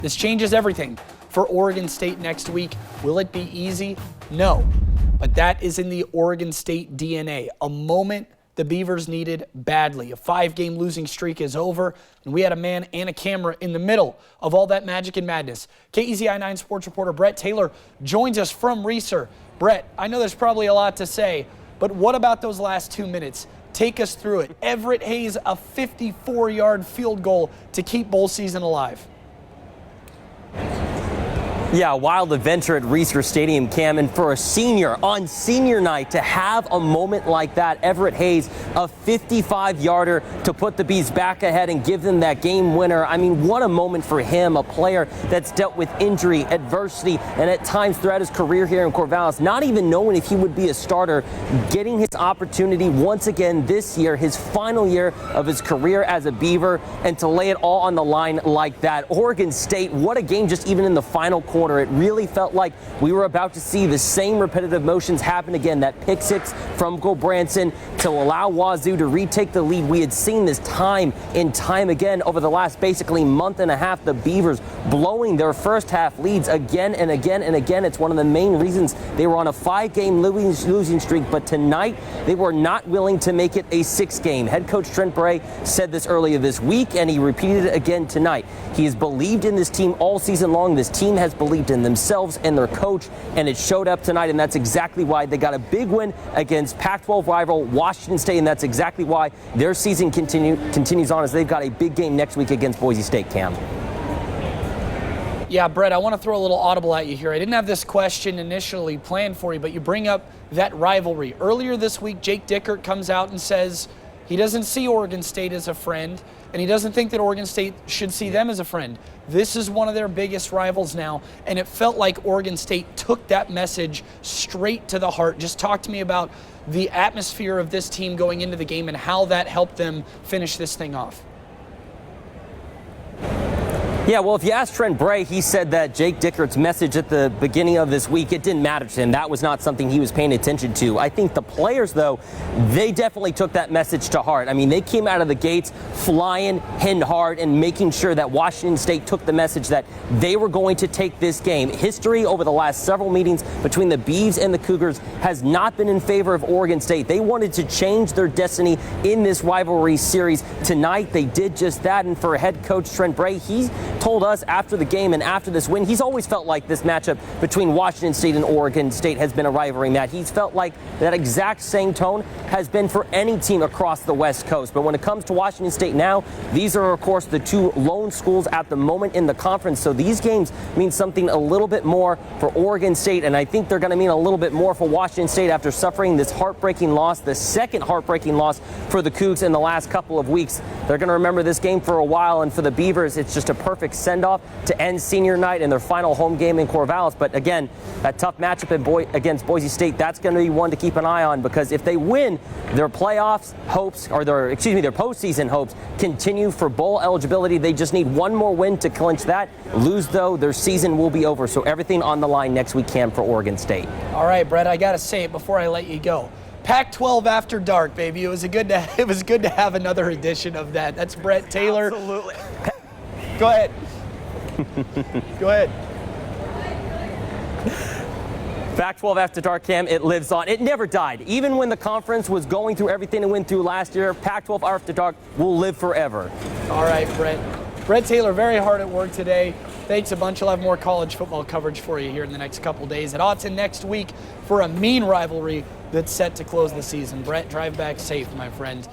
This changes everything for Oregon State next week. Will it be easy? No. But that is in the Oregon State DNA. A moment the Beavers needed badly. A 5-game losing streak is over, and we had a man and a camera in the middle of all that magic and madness. KEZI 9 sports reporter Brett Taylor joins us from Reeser. Brett, I know there's probably a lot to say, but what about those last 2 minutes? Take us through it. Everett Hayes, a 54-yard field goal to keep bowl season alive. Yeah, wild adventure at Reeser Stadium, Cam, and for a senior on senior night to have a moment like that, Everett Hayes, a 55-yarder to put the Bees back ahead and give them that game winner. I mean, what a moment for him, a player that's dealt with injury, adversity, and at times throughout his career here in Corvallis, not even knowing if he would be a starter, getting his opportunity once again this year, his final year of his career as a Beaver, and to lay it all on the line like that. Oregon State, what a game just even in the final quarter. It really felt like we were about to see the same repetitive motions happen again. That pick six from Branson to allow Wazoo to retake the lead. We had seen this time and time again over the last basically month and a half. The Beavers blowing their first half leads again and again and again. It's one of the main reasons they were on a 5-game losing streak. But tonight they were not willing to make it a 6-game. Head coach Trent Bray said this earlier this week, and he repeated it again tonight. He has believed in this team all season long. This team has believed in themselves and their coach, and it showed up tonight, and that's exactly why they got a big win against Pac-12 rival Washington State, and that's exactly why their season continues on as they've got a big game next week against Boise State, Cam. Yeah, Brett, I want to throw a little audible at you here. I didn't have this question initially planned for you, but you bring up that rivalry. Earlier this week, Jake Dickert comes out and says he doesn't see Oregon State as a friend, and he doesn't think that Oregon State should see them as a friend. This is one of their biggest rivals now, and it felt like Oregon State took that message straight to the heart. Just talk to me about the atmosphere of this team going into the game and how that helped them finish this thing off. Yeah, well, if you ask Trent Bray, he said that Jake Dickert's message at the beginning of this week, it didn't matter to him. That was not something he was paying attention to. I think the players, though, they definitely took that message to heart. I mean, they came out of the gates flying, hitting hard, and making sure that Washington State took the message that they were going to take this game. History over the last several meetings between the Beavs and the Cougars has not been in favor of Oregon State. They wanted to change their destiny in this rivalry series. Tonight, they did just that, and for head coach Trent Bray, he told us after the game and after this win, he's always felt like this matchup between Washington State and Oregon State has been a rivalry match. He's felt like that exact same tone has been for any team across the West Coast. But when it comes to Washington State now, these are, of course, the two lone schools at the moment in the conference. So these games mean something a little bit more for Oregon State, and I think they're going to mean a little bit more for Washington State after suffering this heartbreaking loss, the second heartbreaking loss for the Cougs in the last couple of weeks. They're going to remember this game for a while, and for the Beavers, it's just a perfect send-off to end senior night in their final home game in Corvallis. But again, that tough matchup against Boise State, that's going to be one to keep an eye on, because if they win, their playoffs hopes, or their postseason hopes continue for bowl eligibility. They just need one more win to clinch that. Lose, though, their season will be over. So everything on the line next week, Cam, for Oregon State. All right, Brett, I got to say it before I let you go. Pac-12 After Dark, baby. It was good to have another edition of that. That's Brett Taylor. Absolutely. Go ahead. Go ahead. Pac-12 After Dark, Cam, it lives on. It never died. Even when the conference was going through everything it went through last year, Pac-12 After Dark will live forever. All right, Brett. Brett Taylor, very hard at work today. Thanks a bunch. I'll have more college football coverage for you here in the next couple days. At Autzen next week for a mean rivalry that's set to close the season. Brett, drive back safe, my friend.